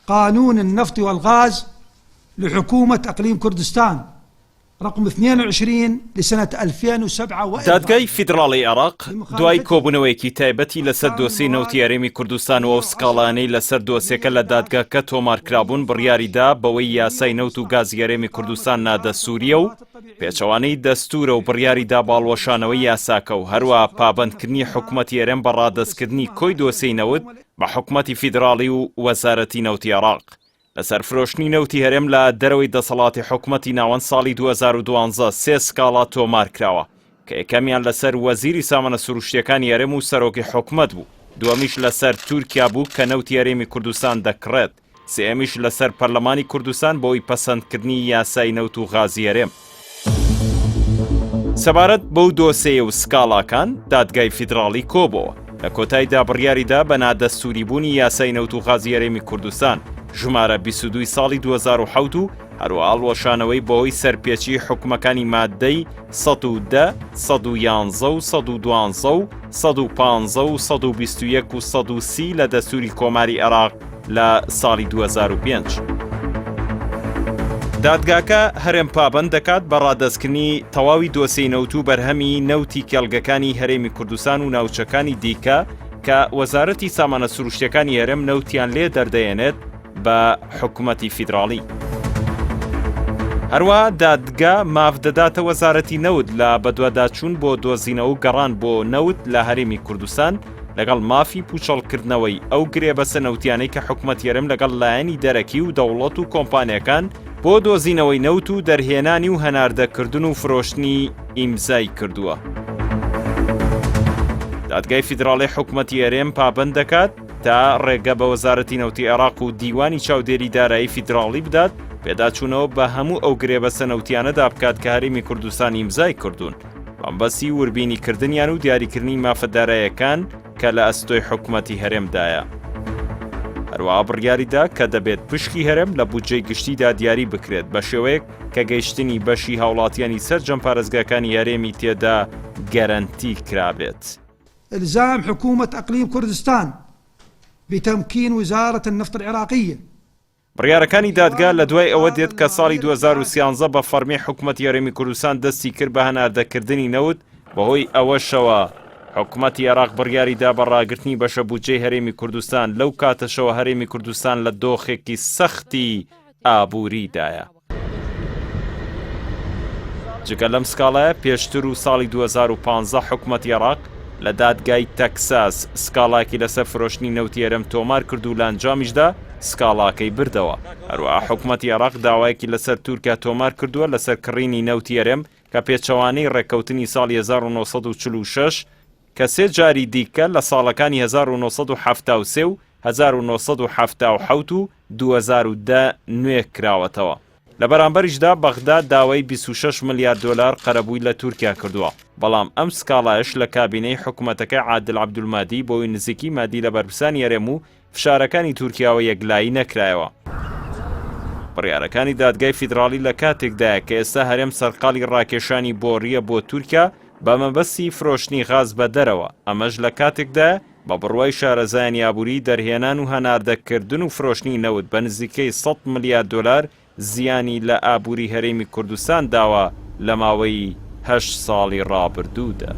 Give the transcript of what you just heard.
قانون النفط والغاز لحكومة أقليم كردستان رقم 22 لسنة 2007 دادگای فیدراڵی عێراق دوای کۆبوونەوەیەکی تایبەتی لەسەر دۆسیی نەوتی هەرێمی کوردستان و ئەو سکاڵانەی لەسەر دۆسیەکە لە دادگاکە تۆمارکرابوون بڕیاریدا بەوەی یاسای نەوت و گازی هەرێمی کوردستان نادەسووریە و پێچەوانەی دەستورە و بڕیاریدا باڵوەشانەوەی یاساکە و هەروە پابەندکردنی حکوومەتی هەرێم بە ڕادەستکردنی کۆی دۆسیی نەوت بە حکوومەتی فیدراڵی و وەزارەتی نەوتی عێراق لەسەر فرۆشتنی نەوتی هەرێم لە دەرەوەی دەسەڵاتی حکوومەتی ناوەند ساڵی 2012 سێ سکاڵا تۆمار کراوە کە یەکەمیان لەسەر وەزیری سامانە سروشتیەکانی هەرێم و سەرۆکی حکوومەت بوو، دووەمیش لەسەر تورکیا بوو کە نەوتی هەرێمی کوردستان دەکڕێت، سێمیش لەسەر پەرلەمانی کوردستان بۆی پەسەندکردنی یاسای نەوت و غازی هەرێم. سەبارەت بەو دۆسێ و سکاڵاکان دادگای فیدراڵی کۆبەوە لە کۆتاییدا بڕیاریدا بە نادەستوریبوونی یاسای نەوت و غازی هەرێمی کوردستان ژمارە 22 ساڵی 2007 و هەروە هەڵوەشانەوەی بەهۆی سەرپێچی حکومەکانی مادەی 110 111 و 112 و 115 و 121 و 130 لە دەستوری کۆماری عێراق لە ساڵی 2005. دادگاکە هەرێم پابەند دەکات بە ڕادەستکردنی تەواوی دۆسیی نەوت و بەرهەمی نەوتی کێڵگەکانی هەرێمی کوردستان و ناوچەکانی دیکە کە وەزارەتی سامانە سروشتیەکانی هەرێم نەوتیان لێ دەردەێنێت بە حکوومەتی فیدراڵی. هەروە دادگا ماف دەداتە وەزارەتی نەوت لە بەدواداچوون بۆ دۆزینەوە و گەڕان بۆ نەوت لە هەرێمی کوردستان لەگەڵ مافی پوچەڵکردنەوەی ئەو گرێبەسە نەوتیانەی کە حکوومەتی هەرێم لەگەڵ لایەنی دەرەکی و دەوڵەت و کۆمپانیەکان بۆ دۆزینەوەی نەوت و دەرهێنانی و هەناردەکردن و فرۆشتنی ئیمزای کردووە. دادگای فیدراڵی حکوومەتی هەرێم پابەند دەکات تا ڕێگە بە وەزارەتی نەوتی عێراق و دیوانی چاودێری دارایی فیدراڵی بدات پێداچوونەوە بە هەموو ئەو گرێبەسە نەوتیانەدا بکات کە هەرێمی کوردستان ئیمزای کردوون بەمبەسی وربینیکردنیان و دیاریکردنی مافەدارایەکان کە لە ئەستۆی حکوومەتی هەرێمدایە. هەروەها بڕیاریدا کە دەبێت پشکی هەرێم لە بودجەی گشتیدا دیاری بکرێت بە شێوەیەک کە گەیشتنی بەشی هاوڵاتیانی سەرجەم پارێزگاکانی هەرێمی تێدا گەرەنتی کرابێت. إلزام حكومة أقليم كردستان بتمكين وزارة النفط العراقية. بڕیارەکانی دادگا لە دوای ئەوە دێت کە ساڵی 2013 بە فەرمی حکوومەتی هەرێمی کوردستان دەستی کرد بە هەناردەکردنی نەوت بەهۆی ئەوەشەوە حکوومەتی عێراق بڕیاریدا بە ڕاگررتنی بەشە بودجەی هەرێمی کوردستان لەو کاتەشەوە هەرێمی کوردستان لە دۆخێکی سەختی ئابووریدایە. جگە لەم سکاڵایە پێشتر و ساڵی 2015 حکوومەتی عێراق لە دادگای تەکساس سکاڵاکی لەسەر فرۆشتنی نەوتی هەرێم تۆمار کرد و لە ئەنجامیشدا سکاڵاکەی بردەوە. هەروەها حکوومەتی عێراق داوایەکی لەسەر تورکیا تۆمار کردووە لەسەر کڕینی نەوتی هەرێم کە پێچەوانەی ڕێکەوتنی ساڵی 1946 کە سێ جاری دیکە لە ساڵەکانی 1973 و 1977 و 2010 نوێ کراوەتەوە. لە بەرامبەریشدا بەغداد داوای 26 ملیارد دلار قەرەبووی لە تورکیا کردووە، بەڵام ئەم سکاڵایش لە کابینەی حکوومەتەکەی عادل عەبدولمادی بۆی نزیکی مادی لە بەرپرسانی هەرێم و فشارەکانی تورکیاوە یەکلایی نەکرایەوە. بڕیارەکانی دادگای فیدراڵی لە کاتێکدایە کە ئێستا هەرێم سەرقاڵی ڕاکێشانی بۆڕیە بۆ تورکیا بە مەبەستی فرۆشتنی غاز بە دەرەوە، ئەمەش لە کاتێکدا بە بڕوای شارەزایانی ئابووری دەرهێنان و هەناردەکردن و فرۆشتنی نەوت بە نزیکەی 100 ملیارد دلار زیانی لە ئابووری هەرێمی کوردستان داوە لە ماوەی 8 ساڵی ڕابردوودا.